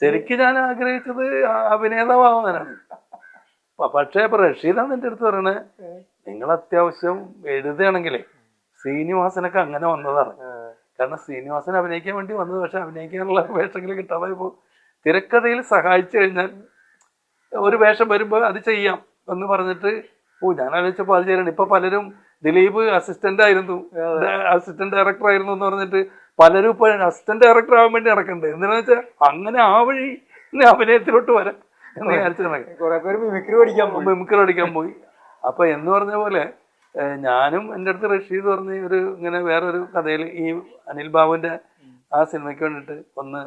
ശരിക്കും ഞാൻ ആഗ്രഹിച്ചത് അഭിനേതാവാനാണ്. പക്ഷേ ഇപ്പൊ റഷീദാണ് എൻ്റെ അടുത്ത് പറയണേ, നിങ്ങൾ അത്യാവശ്യം എഴുതുകയാണെങ്കിലേ ശ്രീനിവാസനൊക്കെ അങ്ങനെ വന്നതാണ്. കാരണം ശ്രീനിവാസൻ അഭിനയിക്കാൻ വേണ്ടി വന്നത്, പക്ഷെ അഭിനയിക്കാനുള്ള വേഷങ്ങൾ കിട്ടാതെ ഇപ്പോൾ തിരക്കഥയിൽ സഹായിച്ചു കഴിഞ്ഞാൽ ഒരു വേഷം വരുമ്പോൾ അത് ചെയ്യാം എന്ന് പറഞ്ഞിട്ട് ഞാൻ ആലോചിച്ചപ്പോൾ അത് ചെയ്യണം. ഇപ്പൊ പലരും ദിലീപ് അസിസ്റ്റന്റ് ഡയറക്ടർ ആയിരുന്നു എന്ന് പറഞ്ഞിട്ട് പലരും ഇപ്പൊ അസിസ്റ്റന്റ് ഡയറക്ടർ ആവാൻ വേണ്ടി നടക്കുന്നുണ്ട്. എന്താണെന്ന് വെച്ചാൽ അങ്ങനെ ആ വഴി അഭിനയത്തിലോട്ട് വരാം എന്ന് വിചാരിച്ചു മിമിക്രി പഠിക്കാൻ പോയി. അപ്പൊ എന്ന് പറഞ്ഞ പോലെ ഞാനും എൻ്റെ അടുത്ത് റഷീദ് പറഞ്ഞ് ഒരു ഇങ്ങനെ വേറൊരു കഥയിൽ ഈ അനിൽ ബാബുവിന്റെ ആ സിനിമയ്ക്ക് വേണ്ടിയിട്ട് ഒന്ന്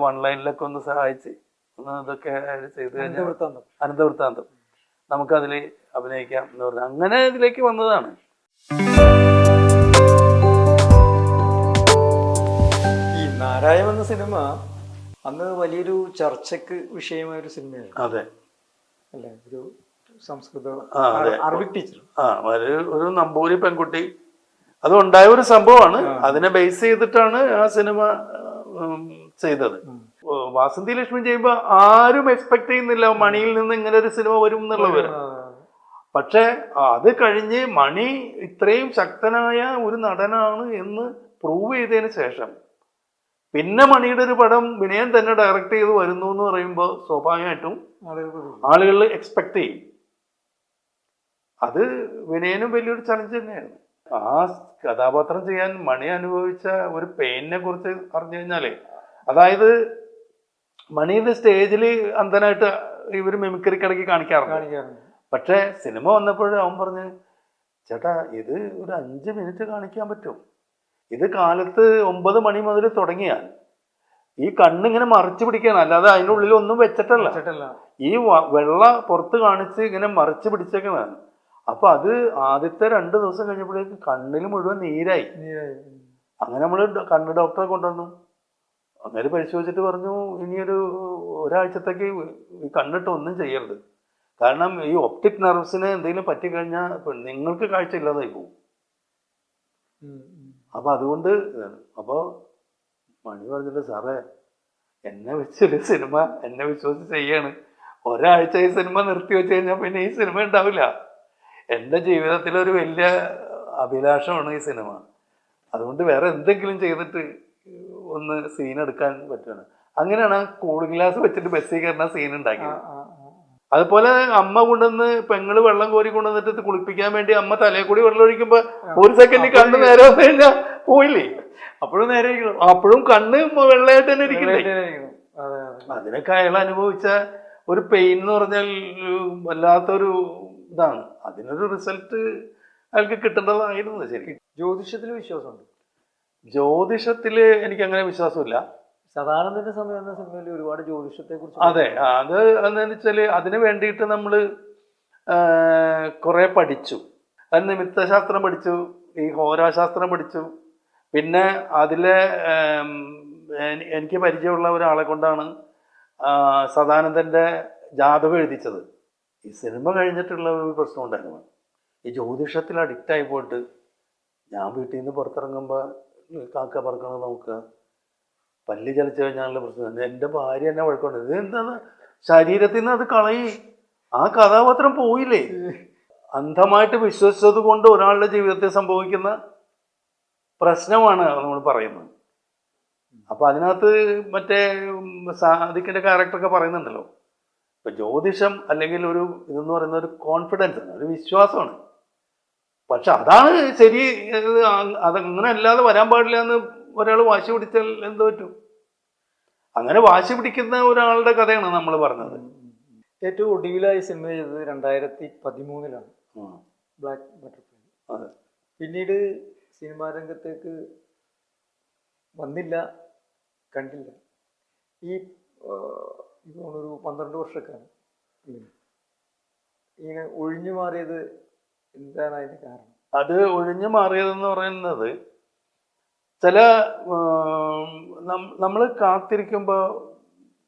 ഓൺലൈനിലൊക്കെ ഒന്ന് സഹായിച്ച് ഒന്ന് ഇതൊക്കെ ചെയ്ത് കഴിഞ്ഞാൽ അനന്തവൃത്താന്തം നമുക്കതിൽ അഭിനയിക്കാം എന്ന് പറഞ്ഞു. അങ്ങനെ ഇതിലേക്ക് വന്നതാണ്. ഈ നാരായം എന്ന സിനിമ അന്ന് വലിയൊരു ചർച്ചക്ക് വിഷയമായ ഒരു സിനിമയാണ്. അതെ അല്ലേ? ഒരു സംസ്കൃത അറബിക് ടീച്ചർ, ഒരു നമ്പൂരി പെൺകുട്ടി, അത് ഉണ്ടായ ഒരു സംഭവമാണ്. അതിനെ ബേസ് ചെയ്തിട്ടാണ് ആ സിനിമ ചെയ്തത്. വാസന്തി ലക്ഷ്മി ചെയ്യുമ്പോ ആരും എക്സ്പെക്ട് ചെയ്യുന്നില്ല മണിയിൽ നിന്ന് ഇങ്ങനെ ഒരു സിനിമ വരും എന്നുള്ളത്. പക്ഷെ അത് കഴിഞ്ഞ് മണി ഇത്രയും ശക്തനായ ഒരു നടനാണ് എന്ന് പ്രൂവ് ചെയ്തതിന് ശേഷം പിന്നെ മണിയുടെ ഒരു പടം വിനയൻ തന്നെ ഡയറക്റ്റ് ചെയ്ത് വരുന്നു എന്ന് പറയുമ്പോൾ സ്വാഭാവികമായിട്ടും ആളുകൾ എക്സ്പെക്ട് ചെയ്യും. അത് വിനയനും വലിയൊരു ചലഞ്ച് തന്നെയാണ്. ആ കഥാപാത്രം ചെയ്യാൻ മണി അനുഭവിച്ച ഒരു പെയിനെ കുറിച്ച് അറിഞ്ഞു കഴിഞ്ഞാലേ, അതായത് മണിയുടെ സ്റ്റേജിൽ അന്ധനായിട്ട് ഇവർ മിമിക്രിക്കിടയ്ക്ക് കാണിക്കാറുണ്ട്. പക്ഷെ സിനിമ വന്നപ്പോഴും അവൻ പറഞ്ഞ്, ചേട്ടാ ഇത് ഒരു 5 മിനിറ്റ് കാണിക്കാൻ പറ്റും. ഇത് കാലത്ത് 9 മണി മുതൽ തുടങ്ങിയാൽ ഈ കണ്ണിങ്ങനെ മറിച്ച് പിടിക്കുകയാണ്, അല്ലാതെ അതിനുള്ളിൽ ഒന്നും വെച്ചിട്ടല്ല. ഈ വെള്ള പുറത്ത് കാണിച്ച് ഇങ്ങനെ മറിച്ച് പിടിച്ചേക്കണതാണ്. അപ്പൊ അത് ആദ്യത്തെ 2 ദിവസം കഴിഞ്ഞപ്പോഴേക്ക് കണ്ണിൽ മുഴുവൻ നീരായി. അങ്ങനെ നമ്മള് കണ്ണ് ഡോക്ടറെ കൊണ്ടുവന്നു. അങ്ങനെ പരിശോധിച്ചിട്ട് പറഞ്ഞു, ഇനിയൊരു ഒരാഴ്ചത്തേക്ക് കണ്ണിട്ട് ഒന്നും ചെയ്യരുത്. കാരണം ഈ ഒപ്റ്റിക് നെർവ്സിന് എന്തെങ്കിലും പറ്റിക്കഴിഞ്ഞാൽ നിങ്ങൾക്ക് കാഴ്ച ഇല്ലാതായി പോകും. അപ്പൊ അതുകൊണ്ട് അപ്പൊ മണി പറഞ്ഞിട്ട്, സാറേ എന്നെ വെച്ചൊരു സിനിമ എന്നെ വിശ്വസിച്ച് ചെയ്യാണ്. ഒരാഴ്ച ഈ സിനിമ നിർത്തി വെച്ച് കഴിഞ്ഞാൽ പിന്നെ ഈ സിനിമ ഉണ്ടാവില്ല. എൻ്റെ ജീവിതത്തിലൊരു വലിയ അഭിലാഷമാണ് ഈ സിനിമ. അതുകൊണ്ട് വേറെ എന്തെങ്കിലും ചെയ്തിട്ട് ഒന്ന് സീൻ എടുക്കാൻ പറ്റുകയാണ്. അങ്ങനെയാണ് കൂളിംഗ് ഗ്ലാസ് വെച്ചിട്ട് ബസ്സിൽ കയറുന്ന സീൻ ഉണ്ടാക്കിയത്. അതുപോലെ അമ്മ കൊണ്ടുവന്ന് പെങ്ങള് വെള്ളം കോരി കൊണ്ടുവന്നിട്ട് കുളിപ്പിക്കാൻ വേണ്ടി അമ്മ തലയിൽ കൂടി വെള്ളം ഒഴിക്കുമ്പോ ഒരു സെക്കൻഡ് കണ്ണ് നേരെ വന്നു കഴിഞ്ഞാൽ പോയില്ലേ, അപ്പോഴും നേരെ അപ്പോഴും കണ്ണ് വെള്ളയായിട്ട് തന്നെ ഇരിക്കില്ലേ. അതിനൊക്കെ അയാൾ അനുഭവിച്ച ഒരു പെയിൻ എന്ന് പറഞ്ഞാൽ വല്ലാത്തൊരു ഇതാണ്. അതിനൊരു റിസൾട്ട് അയാൾക്ക് കിട്ടേണ്ടതായിരുന്നു. ശരിക്കും ജ്യോതിഷത്തിൽ വിശ്വാസമുണ്ട്? ജ്യോതിഷത്തില് എനിക്ക് അങ്ങനെ വിശ്വാസമില്ല. സദാനന്ദന്റെ സമയം എന്ന സിനിമയിൽ ഒരുപാട് ജ്യോതിഷത്തെ കുറിച്ച്. അതെ, അത് എന്താണെന്ന് വെച്ചാല് അതിന് വേണ്ടിയിട്ട് നമ്മള് കുറെ പഠിച്ചു. അത് നിമിത്തശാസ്ത്രം പഠിച്ചു, ഈ ഹോരാശാസ്ത്രം പഠിച്ചു. പിന്നെ അതിലെ എനിക്ക് പരിചയമുള്ള ഒരാളെ കൊണ്ടാണ് സദാനന്ദന്റെ ജാതകം എഴുതിച്ചത്. ഈ സിനിമ കഴിഞ്ഞിട്ടുള്ള ഒരു പ്രശ്നം ഉണ്ടായിരുന്നു. ഈ ജ്യോതിഷത്തിൽ അഡിക്റ്റായി പോയിട്ട് ഞാൻ വീട്ടിൽ നിന്ന് പുറത്തിറങ്ങുമ്പോൾ കാക്ക പറക്കണത് നോക്കുക, പല്ല് ചലിച്ചു കഴിഞ്ഞാലുള്ള പ്രശ്നം. എൻ്റെ ഭാര്യ എന്നെ വഴക്കൊണ്ട്, ഇത് എന്താണ് ശരീരത്തിൽ നിന്ന് അത് കളയി, ആ കഥാപാത്രം പോയില്ലേ. അന്ധമായിട്ട് വിശ്വസിച്ചത് കൊണ്ട് ഒരാളുടെ ജീവിതത്തിൽ സംഭവിക്കുന്ന പ്രശ്നമാണ് നമ്മൾ പറയുന്നത്. അപ്പൊ അതിനകത്ത് മറ്റേ സാദിഖിന്റെ ക്യാരക്ടറൊക്കെ പറയുന്നുണ്ടല്ലോ. ഇപ്പൊ ജ്യോതിഷം അല്ലെങ്കിൽ ഒരു ഇതെന്ന് പറയുന്ന ഒരു കോൺഫിഡൻസ് ആണ്, ഒരു വിശ്വാസമാണ്. പക്ഷെ അതാണ് ശരി, അതങ്ങനെ അല്ലാതെ വരാൻ പാടില്ല എന്ന് ഒരാൾ വാശി പിടിച്ചാൽ എന്ത് പറ്റും? അങ്ങനെ വാശി പിടിക്കുന്ന ഒരാളുടെ കഥയാണ് നമ്മൾ പറഞ്ഞത്. ഏറ്റവും ഒടുവിലായി സിനിമ ചെയ്തത് 2013 ബ്ലാക്ക് ബട്ടർഫ്ലൈ. പിന്നീട് സിനിമാ രംഗത്തേക്ക് വന്നില്ല, കണ്ടില്ല. ഈ ഒരു 12 വർഷക്കാലം ഇങ്ങനെ ഒഴിഞ്ഞു മാറിയത് എന്താണ് അതിന്റെ കാരണം? അത് ഒഴിഞ്ഞു മാറിയതെന്ന് പറയുന്നത്, ചില നമ്മൾ കാത്തിരിക്കുമ്പോൾ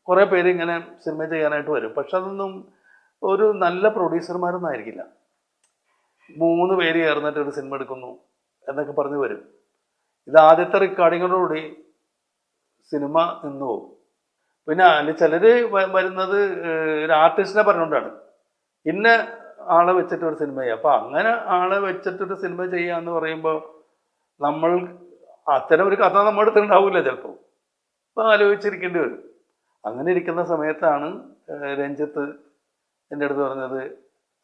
കുറെ പേര് ഇങ്ങനെ സിനിമ ചെയ്യാനായിട്ട് വരും. പക്ഷെ അതൊന്നും ഒരു നല്ല പ്രൊഡ്യൂസർമാരൊന്നും ആയിരിക്കില്ല. 3 പേര് ചേർന്നിട്ട് ഒരു സിനിമ എടുക്കുന്നു എന്നൊക്കെ പറഞ്ഞ് വരും. ഇത് ആദ്യത്തെ റെക്കോർഡിങ്ങോടുകൂടി സിനിമ നിന്നു പോകും. പിന്നെ അതിൽ ചിലര് വരുന്നത് ഒരു ആർട്ടിസ്റ്റിനെ പറഞ്ഞുകൊണ്ടാണ്, ഇന്ന ആളെ വെച്ചിട്ട് ഒരു സിനിമ ചെയ്യുക. അപ്പൊ അങ്ങനെ ആളെ വെച്ചിട്ടൊരു സിനിമ ചെയ്യാന്ന് പറയുമ്പോൾ നമ്മൾ അത്തരം ഒരു കഥ നമ്മുടെ അടുത്ത് ഉണ്ടാവില്ല ചിലപ്പോൾ. അപ്പൊ ആലോചിച്ചിരിക്കേണ്ടി വരും. അങ്ങനെ ഇരിക്കുന്ന സമയത്താണ് രഞ്ജിത്ത് എൻ്റെ അടുത്ത് പറഞ്ഞത്,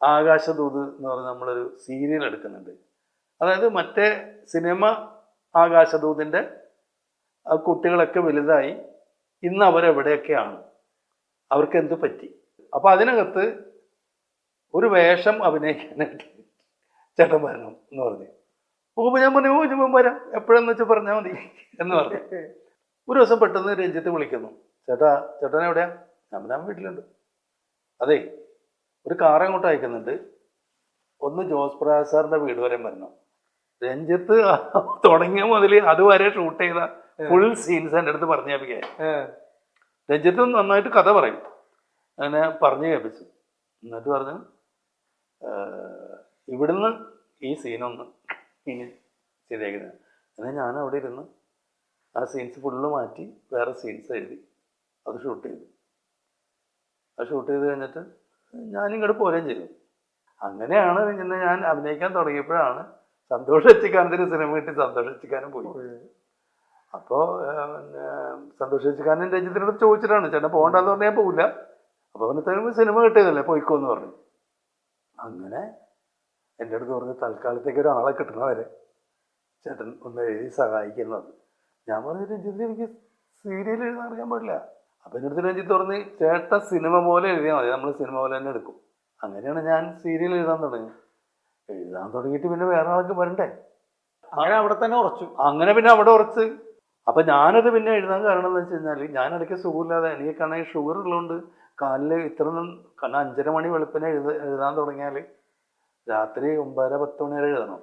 ആകാശദൂത് എന്ന് പറഞ്ഞ നമ്മളൊരു സീരിയൽ എടുക്കുന്നുണ്ട്. അതായത് മറ്റേ സിനിമ ആകാശദൂതിൻ്റെ കുട്ടികളൊക്കെ വലുതായി ഇന്ന് അവരെവിടെയൊക്കെയാണ്, അവർക്ക് എന്ത് പറ്റി, അപ്പൊ അതിനകത്ത് ഒരു വേഷം അഭിനയിക്കാനായിട്ട് ചേട്ടൻ വരണം എന്ന് പറഞ്ഞു. പോകുമ്പോൾ ഞാൻ പറഞ്ഞു, ഓ ഞാൻ വരാം, എപ്പോഴെന്ന് വെച്ചാൽ പറഞ്ഞാൽ മതി എന്ന് പറഞ്ഞു. ഒരു ദിവസം പെട്ടെന്ന് രഞ്ജിത്ത് വിളിക്കുന്നു, ചേട്ടൻ എവിടെയാ? ഞാൻ വീട്ടിലുണ്ട്. അതെ, ഒരു കാർ അങ്ങോട്ട് അയക്കുന്നുണ്ട്, ഒന്ന് ജോസ് പ്രകാശ് സാറിന്റെ വീട് വരെ വരണം. രഞ്ജിത്ത് തുടങ്ങിയ മുതൽ അതുവരെ ഷൂട്ട് ചെയ്ത ഫുൾ സീൻസ് എൻ്റെ അടുത്ത് പറഞ്ഞു കേൾപ്പിക്കാൻ. രഞ്ജിത്ത് നന്നായിട്ട് കഥ പറയും. അങ്ങനെ പറഞ്ഞു കേൾപ്പിച്ചു. എന്നിട്ട് പറഞ്ഞു, ഇവിടുന്ന് ഈ സീനൊന്ന് ഇനി ശരിയാക്കുന്നത്. എന്നാൽ ഞാൻ അവിടെ ഇരുന്ന് ആ സീൻസ് ഫുള്ള് മാറ്റി വേറെ സീൻസ് എഴുതി അത് ഷൂട്ട് ചെയ്തു. അത് ഷൂട്ട് ചെയ്ത് കഴിഞ്ഞിട്ട് ഞാനിങ്ങോട്ട് പോരുകയും ചെയ്തു. അങ്ങനെയാണ് പിന്നെ ഞാൻ അഭിനയിക്കാൻ തുടങ്ങിയപ്പോഴാണ് സന്തോഷ് എച്ചിക്കാനത്തിന് സിനിമ കിട്ടി സന്തോഷ് എച്ചിക്കാനും പോയി. അപ്പോൾ സന്തോഷ് എച്ചിക്കാരൻ രഞ്ജിത്തിനോട് ചോദിച്ചിട്ടാണ്, ചേട്ടൻ പോകണ്ടെന്ന് പറഞ്ഞാൽ ഞാൻ പോകില്ല, അപ്പോൾ അവനത്തെ സിനിമ കിട്ടിയതല്ലേ പോയിക്കോന്ന് പറഞ്ഞു. അങ്ങനെ എൻ്റെ അടുത്ത് പറഞ്ഞ് തൽക്കാലത്തേക്ക് ഒരാളെ കിട്ടണവരെ ചേട്ടൻ ഒന്ന് എഴുതി സഹായിക്കുന്നത്. ഞാൻ പറഞ്ഞു, രഞ്ജിത്ത് എനിക്ക് സീരിയൽ എഴുതാൻ അറിയാൻ പാടില്ല. അപ്പം എൻ്റെ അടുത്ത് രഞ്ജിത്ത് പറഞ്ഞ്, ചേട്ടൻ സിനിമ പോലെ എഴുതിയാൽ മതി, നമ്മൾ സിനിമ പോലെ തന്നെ എടുക്കും. അങ്ങനെയാണ് ഞാൻ സീരിയൽ എഴുതാൻ തുടങ്ങിയിട്ട് പിന്നെ വേറെ ആൾക്ക് വരണ്ടേ, അങ്ങനെ അവിടെ തന്നെ ഉറച്ചു. അങ്ങനെ പിന്നെ അവിടെ ഉറച്ച്. അപ്പൊ ഞാനത് പിന്നെ എഴുതാൻ കാരണം എന്ന് വെച്ച് കഴിഞ്ഞാൽ, ഞാൻ ഇടയ്ക്ക് സുഖമില്ലാതെ, എനിക്ക് കാരണം ഷുഗർ ഉള്ളതുകൊണ്ട് കാലിൽ ഇത്രയൊന്നും, കാരണം 5:30 മണി വെളുപ്പിനെ എഴുതാൻ തുടങ്ങിയാൽ രാത്രി 9:10 മണി വരെ എഴുതണം.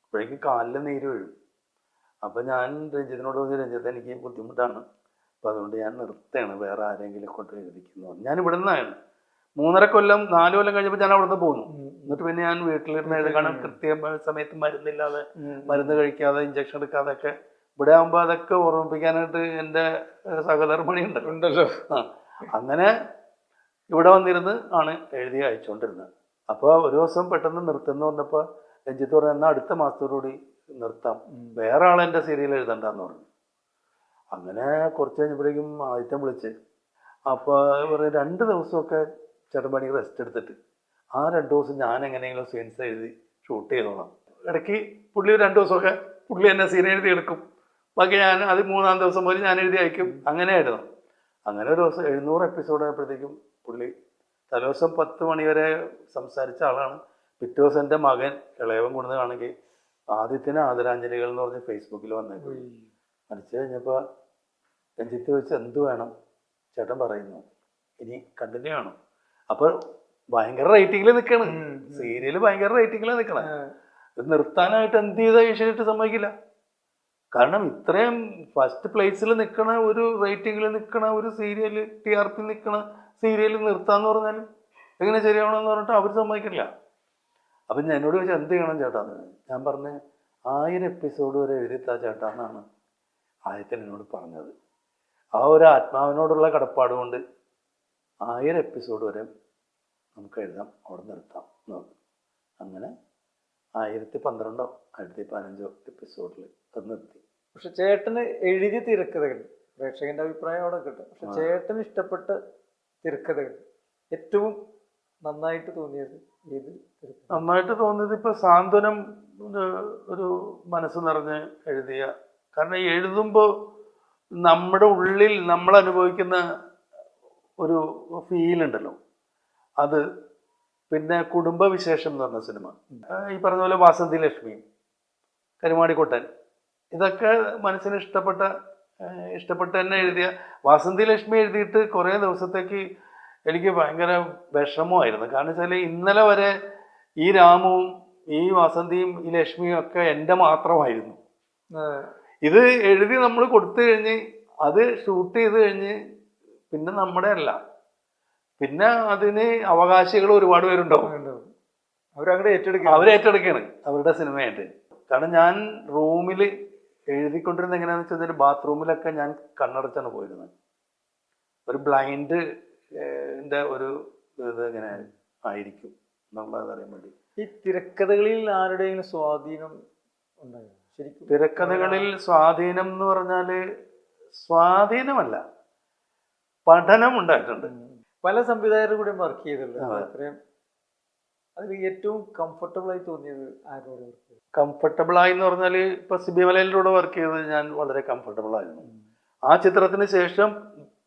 അപ്പോഴേക്കും കാലിൽ നീര് വീഴും. അപ്പൊ ഞാൻ രഞ്ജിത്തിനോട് പറഞ്ഞ്, രഞ്ജിത്ത് എനിക്ക് ബുദ്ധിമുട്ടാണ്, അപ്പൊ അതുകൊണ്ട് ഞാൻ നിർത്തുകയാണ്, വേറെ ആരെങ്കിലും കൊണ്ട് എഴുതിക്കുന്നു. ഞാൻ ഇവിടെ നിന്നാണ് 3.5 കൊല്ലം 4 കൊല്ലം കഴിഞ്ഞപ്പോൾ ഞാൻ അവിടെ നിന്ന് പോന്നു. എന്നിട്ട് പിന്നെ ഞാൻ വീട്ടിലിരുന്ന് എഴുതാൻ, കൃത്യ സമയത്ത് മരുന്നില്ലാതെ, മരുന്ന് കഴിക്കാതെ, ഇഞ്ചക്ഷൻ എടുക്കാതെ ഒക്കെ. ഇവിടെ ആകുമ്പോൾ അതൊക്കെ ഓർമ്മിപ്പിക്കാനായിട്ട് എൻ്റെ സഹധർമ്മിണി ഉണ്ടല്ലോ. അങ്ങനെ ഇവിടെ വന്നിരുന്ന് ആണ് എഴുതി അയച്ചുകൊണ്ടിരുന്നത്. അപ്പോൾ ഒരു ദിവസം പെട്ടെന്ന് നിർത്തുന്ന പറഞ്ഞപ്പോൾ രഞ്ജിത്ത് പറഞ്ഞു, എന്നാൽ അടുത്ത മാസത്തോടുകൂടി നിർത്താം, വേറെ ആളെൻ്റെ സീരിയൽ എഴുതണ്ടെന്ന് പറഞ്ഞു. അങ്ങനെ കുറച്ച് കഴിഞ്ഞപ്പോഴേക്കും ആദ്യത്തെ വിളിച്ച്, അപ്പോൾ പറഞ്ഞു 2 ദിവസമൊക്കെ ചേട്ടൻപണി റെസ്റ്റ് എടുത്തിട്ട് ആ 2 ദിവസം ഞാൻ എങ്ങനെയെങ്കിലും സീൻസ് എഴുതി ഷൂട്ട് ചെയ്തോളാം. ഇടയ്ക്ക് പുള്ളി 2 ദിവസമൊക്കെ പുള്ളി എന്നെ സീൻ എഴുതി എടുക്കും, ബാക്കി ഞാൻ അത് 3-ാം ദിവസം പോലും ഞാൻ എഴുതി അയക്കും. അങ്ങനെ ആയിരുന്നു. അങ്ങനെ ഒരു ദിവസം 700 എപ്പിസോഡ് ആയപ്പോഴത്തേക്കും പുള്ളി തലേദിവസം 10 മണി വരെ സംസാരിച്ച ആളാണ്. പിറ്റേ ദിവസം എൻ്റെ മകൻ ഇളയവൻ കൊണ്ടുവന്ന് കാണെങ്കിൽ ആദ്യത്തിന് ആദരാഞ്ജലികൾ എന്ന് പറഞ്ഞ് ഫേസ്ബുക്കിൽ വന്നേക്കും. മരിച്ചു കഴിഞ്ഞപ്പോൾ രഞ്ജിത്ത് ചോദിച്ച്, എന്ത് വേണം? ചേട്ടൻ പറയുന്നു, ഇനി കണ്ടിന്യൂ ആണോ? അപ്പോൾ ഭയങ്കര റേറ്റിംഗിൽ നിൽക്കണം, സീരിയല് ഭയങ്കര റേറ്റിംഗിൽ നിൽക്കണം. ഇത് നിർത്താനായിട്ട് എന്ത് ചെയ്താൽ ഏഷ്യാനെറ്റ് സമ്മതിക്കില്ല. കാരണം ഇത്രയും ഫസ്റ്റ് പ്ലേസിൽ നിൽക്കണ ഒരു റേറ്റിംഗിൽ നിൽക്കണ ഒരു സീരിയല്, TRP നിൽക്കണ സീരിയല് നിർത്താന്ന് പറഞ്ഞാൽ എങ്ങനെ ശരിയാവണമെന്ന് പറഞ്ഞിട്ട് അവർ സമ്മതിക്കില്ല. അപ്പം ഞാൻ എന്നോട് ചോദിച്ചാൽ എന്ത് ചെയ്യണം ചേട്ടാന്ന്. ഞാൻ പറഞ്ഞ് 1000 എപ്പിസോഡ് വരെ എഴുതിത്താ ചേട്ടാന്നാണ് ആദ്യത്തിൽ എന്നോട് പറഞ്ഞത്. ആ ഒരു ആത്മാവിനോടുള്ള കടപ്പാട് കൊണ്ട് 1000 എപ്പിസോഡ് വരെ നമുക്ക് എഴുതാം, അവിടെ നിർത്താം എന്ന് പറഞ്ഞു. അങ്ങനെ 1012 1015 എപ്പിസോഡിൽ അത് നിർത്തി. പക്ഷെ ചേട്ടന് എഴുതിയ തിരക്കഥകൾ, പ്രേക്ഷകന്റെ അഭിപ്രായം അവിടെ കിട്ടും, പക്ഷെ ചേട്ടന് ഇഷ്ടപ്പെട്ട തിരക്കഥകൾ ഏറ്റവും നന്നായിട്ട് തോന്നിയത് ഏത്? നന്നായിട്ട് തോന്നിയത് ഇപ്പൊ സാന്ത്വനം, ഒരു മനസ്സ് നിറഞ്ഞ് എഴുതിയ. കാരണം എഴുതുമ്പോൾ നമ്മുടെ ഉള്ളിൽ നമ്മൾ അനുഭവിക്കുന്ന ഒരു ഫീൽ ഉണ്ടല്ലോ, അത്. പിന്നെ കുടുംബവിശേഷം എന്ന് പറഞ്ഞ സിനിമ, ഈ പറഞ്ഞ പോലെ വാസന്തി ലക്ഷ്മി, കരുമാടിക്കുട്ടൻ, ഇതൊക്കെ മനസ്സിന് ഇഷ്ടപ്പെട്ട് തന്നെ എഴുതിയ. വാസന്തി ലക്ഷ്മി എഴുതിയിട്ട് കുറേ ദിവസത്തേക്ക് എനിക്ക് ഭയങ്കര വിഷമമായിരുന്നു. കാരണം വെച്ചാൽ ഇന്നലെ വരെ ഈ രാമുവും ഈ വാസന്തിയും ഈ ലക്ഷ്മിയും ഒക്കെ എൻ്റെ മാത്രമായിരുന്നു. ഇത് എഴുതി നമ്മൾ കൊടുത്തു കഴിഞ്ഞ് അത് ഷൂട്ട് ചെയ്ത് കഴിഞ്ഞ് പിന്നെ നമ്മുടെ അല്ല, പിന്നെ അതിന് അവകാശികൾ ഒരുപാട് പേരുണ്ടാവും. അവരേറ്റെടുക്കുകയാണ് അവരുടെ സിനിമയായിട്ട്. കാരണം ഞാൻ റൂമിൽ എഴുതിക്കൊണ്ടിരുന്ന എങ്ങനെയാണെന്ന് വെച്ചാൽ ബാത്റൂമിലൊക്കെ ഞാൻ കണ്ണടച്ചാണ് പോയിരുന്നത്. ഒരു ബ്ലൈൻഡ് ഒരു ഇത് ഇങ്ങനെ ആയിരിക്കും എന്നുള്ളത് അറിയാൻ വേണ്ടി. ഈ തിരക്കഥകളിൽ ആരുടെയെങ്കിലും സ്വാധീനം ഉണ്ടായോ ശരിക്കും? തിരക്കഥകളിൽ സ്വാധീനം എന്ന് പറഞ്ഞാല് സ്വാധീനമല്ല, പഠനം ഉണ്ടായിട്ടുണ്ട്. പല സംവിധായകരുടെ കൂടെ വർക്ക് ചെയ്തല്ലോ. അത്രയും അതിൽ ഏറ്റവും കംഫർട്ടബിൾ ആയി തോന്നിയത് ആരോട് വർക്ക് ചെയ്തു? കംഫർട്ടബിൾ ആയി എന്ന് പറഞ്ഞാല് ഇപ്പൊ സിബി മലയിലൂടെ വർക്ക് ചെയ്തത് ഞാൻ വളരെ കംഫർട്ടബിൾ ആയിരുന്നു. ആ ചിത്രത്തിന് ശേഷം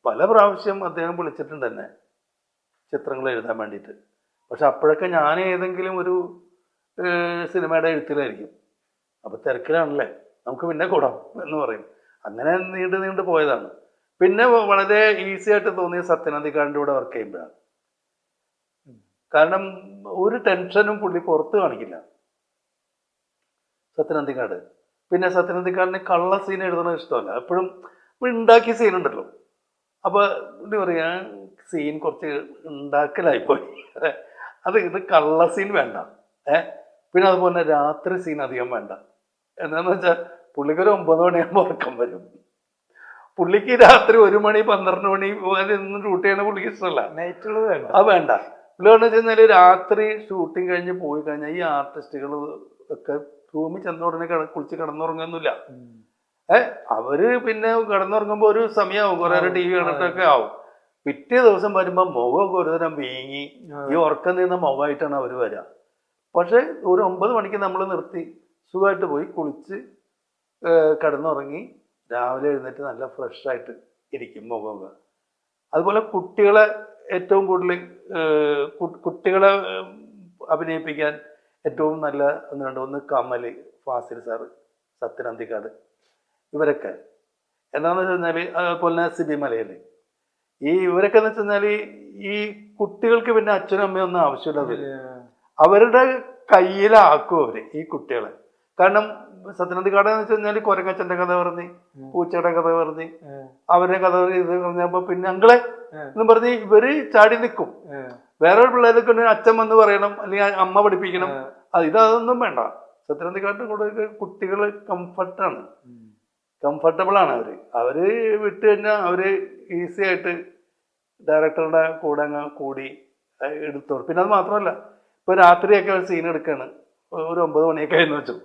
പല പ്രാവശ്യം അദ്ദേഹം വിളിച്ചിട്ടുണ്ട് തന്നെ ചിത്രങ്ങൾ എഴുതാൻ വേണ്ടിയിട്ട്. പക്ഷെ അപ്പോഴൊക്കെ ഞാൻ ഏതെങ്കിലും ഒരു സിനിമയുടെ എഴുത്തിലായിരിക്കും. അപ്പൊ തിരക്കിലാണല്ലേ, നമുക്ക് പിന്നെ കൂടാം എന്ന് പറയും. അങ്ങനെ നീണ്ടു പോയതാണ്. പിന്നെ വളരെ ഈസി ആയിട്ട് തോന്നിയ സത്യനന്ദിക്കാടിൻ്റെ കൂടെ വർക്ക് ചെയ്യുമ്പോഴാണ്. കാരണം ഒരു ടെൻഷനും പുള്ളി പുറത്ത് കാണിക്കില്ല സത്യനന്ദിക്കാട്. പിന്നെ സത്യനന്ദിക്കാടിന് കള്ള സീൻ എഴുതണത് ഇഷ്ടമല്ല. എപ്പോഴും ഉണ്ടാക്കിയ സീൻ ഉണ്ടല്ലോ, അപ്പൊ പുള്ളി പറയാ സീൻ കുറച്ച് ഉണ്ടാക്കലായിപ്പോയി, ഇത് കള്ള സീൻ വേണ്ട. പിന്നെ അതുപോലെ രാത്രി സീൻ അധികം വേണ്ട. എന്താന്ന് വെച്ചാൽ പുള്ളിക്കൊരു 9 മണിയാകുമ്പോൾ ഉറക്കം വരും. പുള്ളിക്ക് രാത്രി 1 മണി 12 മണി ഒന്നും ഷൂട്ട് ചെയ്യണ പുള്ളിക്ക് ഇഷ്ടമല്ല. നൈറ്റുള്ളത് വേണ്ട, അത് വേണ്ട. പുള്ളി പറഞ്ഞു വെച്ചാൽ രാത്രി ഷൂട്ടിങ് കഴിഞ്ഞ് പോയി കഴിഞ്ഞാൽ ഈ ആർട്ടിസ്റ്റുകൾ ഒക്കെ റൂമിൽ ചെന്ന ഉടനെ കുളിച്ച് കിടന്നുറങ്ങുന്നില്ല. അവര് പിന്നെ കിടന്നുറങ്ങുമ്പോ ഒരു സമയമാവും, കുറെ ടി വി കണ്ടിട്ടൊക്കെ ആവും. പിറ്റേ ദിവസം വരുമ്പോ മുഖമൊക്കെ ഒരുതരം വീങ്ങി ഈ ഉറക്കം നിന്ന മുഖമായിട്ടാണ് അവര് വരിക. പക്ഷെ ഒരു 9 മണിക്ക് നമ്മൾ നിർത്തി സുഖമായിട്ട് പോയി കുളിച്ച് കിടന്നുറങ്ങി രാവിലെ എഴുന്നേറ്റ് നല്ല ഫ്രഷ് ആയിട്ട് ഇരിക്കും മുഖമൊക്കെ. അതുപോലെ കുട്ടികളെ ഏറ്റവും കൂടുതൽ കുട്ടികളെ അഭിനയിപ്പിക്കാൻ ഏറ്റവും നല്ല ഒന്ന് കമല്, ഫാസിൽ സാറ്, സത്യനന്ദിക്കാട്, ഇവരൊക്കെ എന്താണെന്ന് വെച്ച് കഴിഞ്ഞാൽ, അതുപോലെ തന്നെ സിബി മലയിൽ ഇവരൊക്കെ എന്ന് വെച്ച് കഴിഞ്ഞാൽ ഈ കുട്ടികൾക്ക് പിന്നെ അച്ഛനും അമ്മയും ഒന്നും ആവശ്യമില്ലാതെ അവരുടെ കയ്യിലാക്കും അവര് ഈ കുട്ടികളെ. കാരണം സത്യനന്ദിക്കാട് എന്ന് വെച്ച് കഴിഞ്ഞാൽ കൊരങ്ങച്ചന്റെ കഥ പറഞ്ഞ്, പൂച്ചയുടെ കഥ പറഞ്ഞ്, അവരുടെ കഥ ഇത് പറഞ്ഞപ്പോ പിന്നെ അങ്കളെ എന്ന് പറഞ്ഞ് ഇവര് ചാടി നിൽക്കും. വേറെ പിള്ളേർക്ക് അച്ഛൻ വന്ന് പറയണം, അല്ലെങ്കിൽ അമ്മ പഠിപ്പിക്കണം. അതൊന്നും വേണ്ട. സത്യനന്ദിക്കാടിന്റെ കൂടെ കുട്ടികൾ കംഫർട്ടബിൾ ആണ്. അവര് വിട്ട് കഴിഞ്ഞാൽ അവര് ഈസി ആയിട്ട് ഡയറക്ടറുടെ കൂടെ അങ്ങ് കൂടി എടുത്തോളും. പിന്നെ അത് മാത്രമല്ല, ഇപ്പൊ രാത്രിയൊക്കെ ഒരു സീൻ എടുക്കാണ്, ഒരു 9 മണിയൊക്കെ ആയെന്ന് വെച്ചു.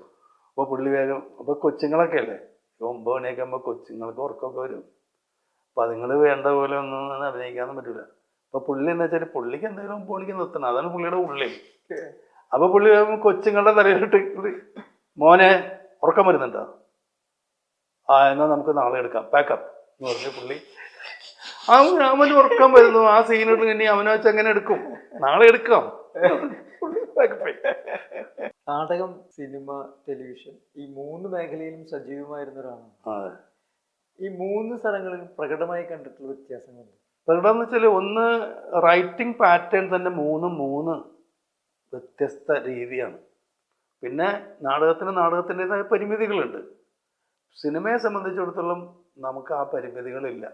അപ്പൊ പുള്ളി വേഗം, അപ്പൊ കൊച്ചുങ്ങളൊക്കെ അല്ലേ, 9 മണിയൊക്കെ ആകുമ്പോ കൊച്ചുങ്ങൾക്ക് ഉറക്കമൊക്കെ വരും. അപ്പൊ അതുങ്ങള് വേണ്ട പോലെ ഒന്നും അഭിനയിക്കാനൊന്നും പറ്റൂല. അപ്പൊ പുള്ളി എന്താ വെച്ചാൽ പുള്ളിക്ക് എന്തെങ്കിലും 9 മണിക്ക് നിർത്തണം, അതാണ് പുള്ളിയുടെ ഉള്ളി. അപ്പൊ പുള്ളി കൊച്ചുങ്ങളുടെ തലയിലിട്ട് മോനെ ഉറക്കം വരുന്നുണ്ടോ, എന്നാ നമുക്ക് നാളെ എടുക്കാം, പാക്കപ്പ് എന്ന് പറഞ്ഞ് പുള്ളി അവന് ഉറക്കം വരുന്നു. ആ സീനിട്ട് ഇനി അവനെ വെച്ച് എങ്ങനെ എടുക്കും, നാളെ എടുക്കാം. നാടകം, സിനിമ, ടെലിവിഷൻ ഈ 3 മേഖലയിലും സജീവമായിരുന്ന ഒരാളാണ്. ഈ 3 സ്ഥലങ്ങളിലും പ്രകടമായി കണ്ടിട്ടുള്ള വ്യത്യാസങ്ങളുണ്ട്. പ്രകടനം എന്ന് വെച്ചാൽ, ഒന്ന് റൈറ്റിംഗ് പാറ്റേൺ തന്നെ 3 വ്യത്യസ്ത രീതിയാണ്. പിന്നെ നാടകത്തിൻ്റെതായ പരിമിതികളുണ്ട്. സിനിമയെ സംബന്ധിച്ചിടത്തോളം നമുക്ക് ആ പരിമിതികളില്ല.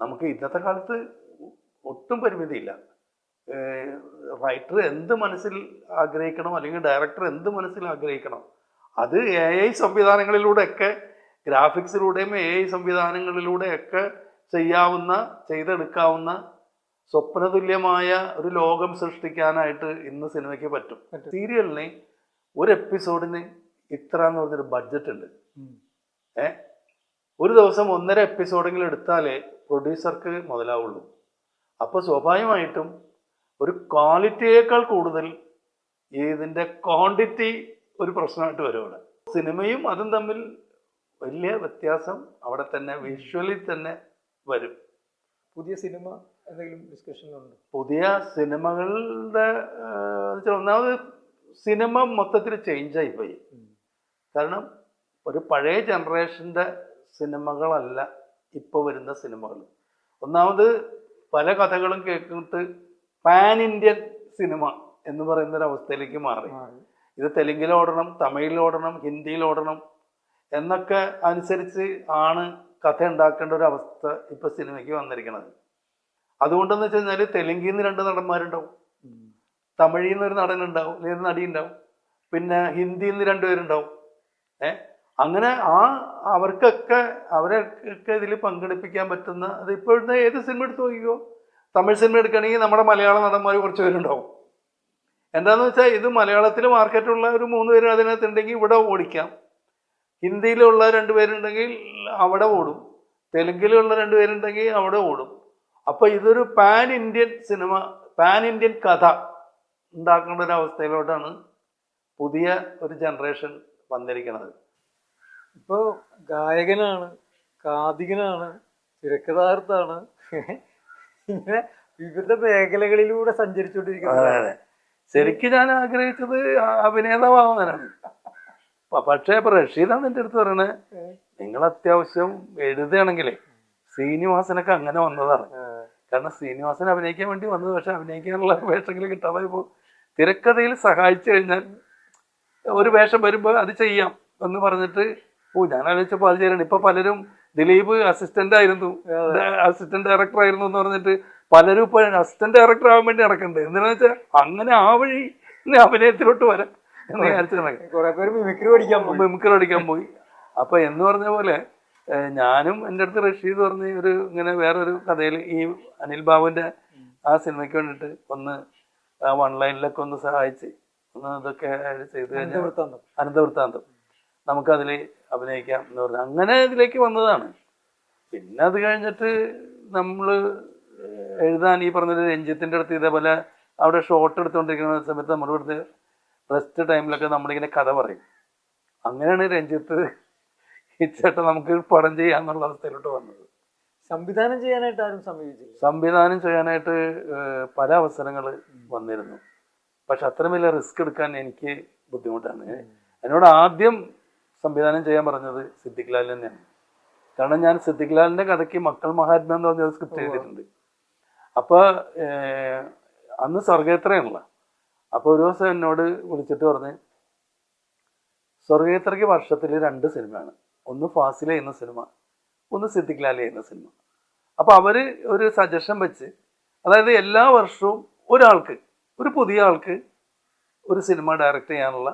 നമുക്ക് ഇന്നത്തെ കാലത്ത് ഒട്ടും പരിമിതിയില്ല. റൈറ്റർ എന്ത് മനസ്സിൽ ആഗ്രഹിക്കണം, അല്ലെങ്കിൽ ഡയറക്ടർ എന്ത് മനസ്സിൽ ആഗ്രഹിക്കണം, അത് AI സംവിധാനങ്ങളിലൂടെയൊക്കെ, ഗ്രാഫിക്സിലൂടെയും AI സംവിധാനങ്ങളിലൂടെയൊക്കെ ചെയ്തെടുക്കാവുന്ന സ്വപ്നതുല്യമായ ഒരു ലോകം സൃഷ്ടിക്കാനായിട്ട് ഇന്ന് സിനിമയ്ക്ക് പറ്റും. സീരിയലിന് ഒരു എപ്പിസോഡിന് ഇത്ര എന്ന് പറഞ്ഞൊരു ബഡ്ജറ്റ് ഉണ്ട്. ഒരു ദിവസം 1.5 എപ്പിസോഡെങ്കിലും എടുത്താലേ പ്രൊഡ്യൂസർക്ക് മുതലാവുള്ളൂ. അപ്പോൾ സ്വാഭാവികമായിട്ടും ഒരു ക്വാളിറ്റിയേക്കാൾ കൂടുതൽ ഇതിൻ്റെ ക്വാണ്ടിറ്റി ഒരു പ്രശ്നമായിട്ട് വരും അവിടെ. സിനിമയും അതും തമ്മിൽ വലിയ വ്യത്യാസം അവിടെ തന്നെ വിഷ്വലി തന്നെ വരും. പുതിയ സിനിമ എന്തെങ്കിലും ഡിസ്കഷനിലുണ്ട്? പുതിയ സിനിമകളുടെ ഒന്നാമത് സിനിമ മൊത്തത്തിൽ ചേഞ്ചായിപ്പോയി. കാരണം ഒരു പഴയ ജനറേഷൻ്റെ സിനിമകളല്ല ഇപ്പോൾ വരുന്ന സിനിമകൾ. ഒന്നാമത് പല കഥകളും കേട്ടിട്ട് പാൻ ഇന്ത്യൻ സിനിമ എന്ന് പറയുന്നൊരവസ്ഥയിലേക്ക് മാറി. ഇത് തെലുങ്കിലോടണം, തമിഴിലോടണം, ഹിന്ദിയിലോടണം എന്നൊക്കെ അനുസരിച്ച് ആണ് കഥ ഉണ്ടാക്കേണ്ട ഒരു അവസ്ഥ ഇപ്പൊ സിനിമയ്ക്ക് വന്നിരിക്കുന്നത്. അതുകൊണ്ടെന്ന് വെച്ച് കഴിഞ്ഞാൽ തെലുങ്കിൽ നിന്ന് 2 നടന്മാരുണ്ടാവും, തമിഴിൽ നിന്ന് ഒരു നടനുണ്ടാവും, അല്ലെങ്കിൽ നടി ഉണ്ടാവും, പിന്നെ ഹിന്ദിയിൽ നിന്ന് 2 പേരുണ്ടാവും. അങ്ങനെ അവർക്കൊക്കെ അവരൊക്കെ ഇതിൽ പങ്കെടുപ്പിക്കാൻ പറ്റുന്ന അത് ഇപ്പോഴത്തെ ഏത് സിനിമ എടുത്ത് നോക്കിക്കോ. തമിഴ് സിനിമ എടുക്കുകയാണെങ്കിൽ നമ്മുടെ മലയാള നടന്മാർ കുറച്ച് പേരുണ്ടാവും. എന്താണെന്ന് വെച്ചാൽ ഇത് മലയാളത്തിൽ മാർക്കറ്റുള്ള ഒരു 3 പേര് അതിനകത്തുണ്ടെങ്കിൽ ഇവിടെ ഓടിക്കാം. ഹിന്ദിയിലുള്ള 2 പേരുണ്ടെങ്കിൽ അവിടെ ഓടും. തെലുങ്കിലുള്ള 2 പേരുണ്ടെങ്കിൽ അവിടെ ഓടും. അപ്പോൾ ഇതൊരു pan Indian cinema, pan Indian കഥ ഉണ്ടാക്കേണ്ട ഒരു അവസ്ഥയിലോട്ടാണ് പുതിയ ഒരു ജനറേഷൻ വന്നിരിക്കുന്നത്. ഇപ്പോ ഗായകനാണ്, കാതികനാണ്, തിരക്കഥാകൃത്താണ്, ഇങ്ങനെ വിവിധ മേഖലകളിലൂടെ സഞ്ചരിച്ചുകൊണ്ടിരിക്കുന്നത്. ശരിക്കും ഞാൻ ആഗ്രഹിച്ചത് അഭിനേതാവാനാണ്. പക്ഷേ ഇപ്പൊ റഷീദാണ് എൻ്റെ അടുത്ത് പറയണേ, നിങ്ങൾ അത്യാവശ്യം എഴുതുകയാണെങ്കിലേ ശ്രീനിവാസനൊക്കെ അങ്ങനെ വന്നതാണ്. കാരണം ശ്രീനിവാസൻ അഭിനയിക്കാൻ വേണ്ടി വന്നത്, പക്ഷെ അഭിനയിക്കാനുള്ള വേഷങ്ങൾ കിട്ടാതെ ഇപ്പോൾ തിരക്കഥയിൽ സഹായിച്ചു കഴിഞ്ഞാൽ ഒരു വേഷം വരുമ്പോൾ അത് ചെയ്യാം എന്ന് പറഞ്ഞിട്ട് ഞാൻ ആലോചിച്ചപ്പോൾ അത് ചെയ്യണം. ഇപ്പൊ പലരും ദിലീപ് അസിസ്റ്റന്റ് ആയിരുന്നു, അസിസ്റ്റന്റ് ഡയറക്ടർ ആയിരുന്നു എന്ന് പറഞ്ഞിട്ട് പലരും ഇപ്പൊ അസിസ്റ്റന്റ് ഡയറക്ടർ ആവാൻ വേണ്ടി നടക്കുന്നുണ്ട്. എന്താണെന്ന് വെച്ചാൽ അങ്ങനെ ആ വഴി അഭിനയത്തിലോട്ട് വരാം എന്ന് വിചാരിച്ചു. മിമിക്രി പഠിക്കാൻ പോയി. അപ്പൊ എന്ന് പറഞ്ഞ പോലെ ഞാനും എൻ്റെ അടുത്ത് റഷീദ് പറഞ്ഞ് ഒരു ഇങ്ങനെ വേറൊരു കഥയിൽ ഈ അനിൽ ബാബുവിന്റെ ആ സിനിമയ്ക്ക് വേണ്ടിയിട്ട് ഒന്ന് ഓൺലൈനിലൊക്കെ ഒന്ന് സഹായിച്ച് ഒന്ന് ഇതൊക്കെ ചെയ്ത് കഴിഞ്ഞാൽ അനന്തവൃത്താന്തം നമുക്കതിൽ അഭിനയിക്കാം എന്ന് പറഞ്ഞു. അങ്ങനെ ഇതിലേക്ക് വന്നതാണ്. പിന്നെ അത് കഴിഞ്ഞിട്ട് നമ്മൾ എഴുതാൻ ഈ പറഞ്ഞൊരു രഞ്ജിത്തിൻ്റെ അടുത്ത് ഇതേപോലെ അവിടെ ഷോട്ട് എടുത്തുകൊണ്ടിരിക്കുന്ന സമയത്ത് നമ്മുടെ അടുത്ത് റെസ്റ്റ് ടൈമിലൊക്കെ നമ്മളിങ്ങനെ കഥ പറയും. അങ്ങനെയാണ് രഞ്ജിത്ത് ഈ ചേട്ടൻ നമുക്ക് പടം ചെയ്യാന്നുള്ള അവസ്ഥയിലോട്ട് വന്നത്. സംവിധാനം ചെയ്യാനായിട്ട് ആരും സമീപിച്ചില്ല. സംവിധാനം ചെയ്യാനായിട്ട് പല അവസരങ്ങൾ വന്നിരുന്നു. പക്ഷെ അത്രയും വലിയ റിസ്ക് എടുക്കാൻ എനിക്ക് ബുദ്ധിമുട്ടാണ്. എന്നോട് ആദ്യം സംവിധാനം ചെയ്യാൻ പറഞ്ഞത് സിദ്ദിഖ് ലാൽ തന്നെയാണ്. കാരണം ഞാൻ സിദ്ദിഖ് ലാലിന്റെ കഥയ്ക്ക് മക്കൾ മഹാത്മ എന്ന് പറഞ്ഞ സ്ക്രിപ്റ്റ് എഴുതിയിട്ടുണ്ട്. അപ്പൊ അന്ന് സ്വർഗേത്രയാണല്ല. അപ്പൊ ഒരു ദിവസം എന്നോട് വിളിച്ചിട്ട് പറഞ്ഞ് സ്വർഗേത്രയ്ക്ക് വർഷത്തിൽ 2 സിനിമയാണ്, ഒന്ന് ഫാസില എന്ന സിനിമ, ഒന്ന് സിദ്ദിഖ് ലാൽ എന്ന സിനിമ. അപ്പൊ അവര് ഒരു സജഷൻ വെച്ച്, അതായത് എല്ലാ വർഷവും ഒരാൾക്ക്, ഒരു പുതിയ ആൾക്ക് ഒരു സിനിമ ഡയറക്റ്റ് ചെയ്യാനുള്ള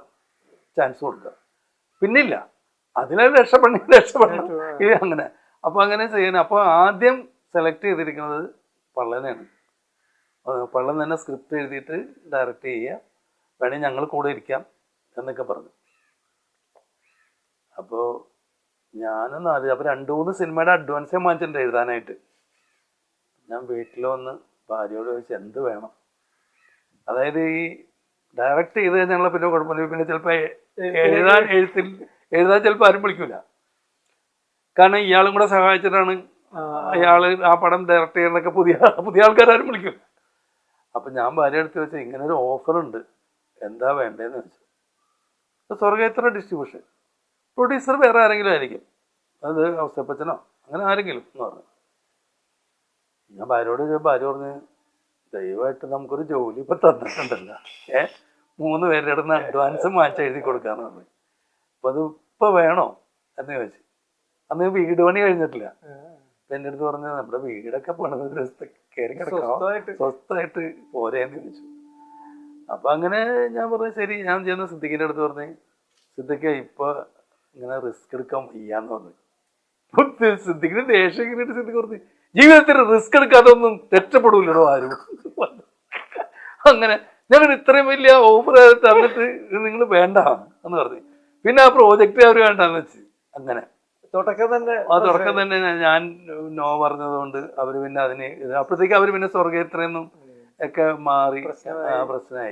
ചാൻസ് കൊടുക്കുക. പിന്നില്ല, അതിനെ രക്ഷപ്പെടണം ഇത് അങ്ങനെ. അപ്പൊ അങ്ങനെ ചെയ്യണം. അപ്പൊ ആദ്യം സെലക്ട് ചെയ്തിരിക്കുന്നത് പള്ളനെയാണ്. പള്ളൻ തന്നെ സ്ക്രിപ്റ്റ് എഴുതിയിട്ട് ഡയറക്റ്റ് ചെയ്യുക, വേണമെങ്കിൽ ഞങ്ങൾ കൂടെ ഇരിക്കാം എന്നൊക്കെ പറഞ്ഞു. അപ്പോൾ ഞാനൊന്ന് ആദ്യം അപ്പോൾ 2-3 സിനിമയുടെ അഡ്വാൻസ് വാങ്ങിച്ചിട്ടുണ്ട് എഴുതാനായിട്ട്. ഞാൻ വീട്ടിൽ വന്ന് ഭാര്യയോട് ചോദിച്ചു എന്ത് വേണം. അതായത് ഈ ഡയറക്റ്റ് ചെയ്ത് കഴിഞ്ഞാൽ പിന്നെ കുഴപ്പമില്ല, പിന്നെ ചിലപ്പോൾ എഴുതാൻ ചിലപ്പോൾ ആരും വിളിക്കൂല. കാരണം ഇയാളും കൂടെ സഹായിച്ചിട്ടാണ് അയാൾ ആ പടം ഡയറക്റ്റ് ചെയ്യുന്നതൊക്കെ പുതിയ ആൾക്കാരും വിളിക്കും. അപ്പം ഞാൻ ഭാര്യ എടുത്ത് വെച്ചാൽ ഇങ്ങനെ ഒരു ഓഫറുണ്ട്, എന്താ വേണ്ടതെന്ന് വെച്ചു. സ്വർഗേത്ര ഡിസ്ട്രിബ്യൂഷൻ, പ്രൊഡ്യൂസർ വേറെ ആരെങ്കിലും ആയിരിക്കും, അത് ഔസേപ്പച്ചനോ അങ്ങനെ ആരെങ്കിലും എന്ന് പറഞ്ഞു. ഞാൻ ഭാര്യയോട് ഭാര്യ പറഞ്ഞ് ദയവായിട്ട് നമുക്കൊരു ജോലി ഇപ്പം തന്നിട്ടുണ്ടല്ലോ, 3 പേരുടെ അടുത്ത് അഡ്വാൻസ് മാറ്റി എഴുതി കൊടുക്കാന്ന് പറഞ്ഞു. അപ്പം അത് ഇപ്പം വേണോ എന്ന് ചോദിച്ചു. അന്ന് വീട് പണി കഴിഞ്ഞിട്ടില്ല. അപ്പം എൻ്റെ അടുത്ത് പറഞ്ഞ് നമ്മുടെ വീടൊക്കെ പണിത് ദിവസത്തെ കയറി കിടക്കാം, സ്വസ്ഥമായിട്ട് പോരേന്ന് ചോദിച്ചു. അപ്പം അങ്ങനെ ഞാൻ പറഞ്ഞു ശരി. ഞാൻ ചെന്ന് സിദ്ദിഖിൻ്റെ അടുത്ത് പറഞ്ഞ് സിദ്ദിഖ് ഇപ്പം ഇങ്ങനെ റിസ്ക് എടുക്കാൻ വയ്യാന്ന് പറഞ്ഞു. സിദ്ദിഖിന് ദേഷ്യം കിട്ടിയിട്ട് സിദ്ദിഖ് പറഞ്ഞു ജീവിതത്തിൽ റിസ്ക് എടുക്കാതെ ഒന്നും രക്ഷപ്പെടൂല്ലോ ആരും. അങ്ങനെ ഞങ്ങൾ ഇത്രയും വലിയ ഓഫർ തന്നിട്ട് നിങ്ങൾ വേണ്ട എന്ന് പറഞ്ഞു. പിന്നെ ആ പ്രോജക്റ്റ് അവർ വേണ്ടെന്ന് വെച്ച്. അങ്ങനെ തുടക്കം തന്നെ ഞാൻ നോ പറഞ്ഞത് കൊണ്ട് അവർ പിന്നെ അതിന് അപ്പോഴത്തേക്ക് അവർ പിന്നെ സ്വർഗേത്രയൊന്നും ഒക്കെ മാറി പ്രശ്നമായി.